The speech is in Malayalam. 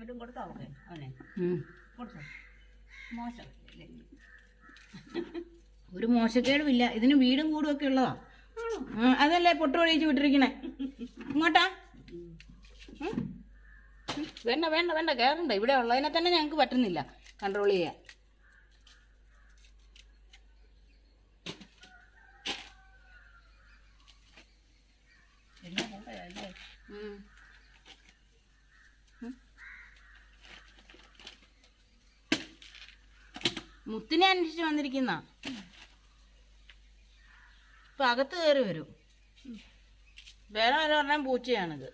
ഇവരും കൊടുത്തോ അവനെ അവനെ കൊടുത്തോ മോശം ഒരു മോശക്കേടുമില്ല. ഇതിന് വീടും കൂടും ഒക്കെ ഉള്ളതാ. അതല്ലേ പൊട്ട് ഒഴിച്ച് വിട്ടിരിക്കണേ. ഇങ്ങോട്ടാ വേണ്ട വേണ്ട വേണ്ട കയറണ്ട. ഇവിടെ ഉള്ളതിനെ തന്നെ ഞങ്ങൾക്ക് പറ്റുന്നില്ല കൺട്രോൾ ചെയ്യാൻ. മുത്തിനെ അന്വേഷിച്ച് വന്നിരിക്കുന്ന ഇപ്പൊ അകത്ത് കയറി വരും. വേറെ വല്ല പറഞ്ഞാൽ പൂച്ചയാണിത്.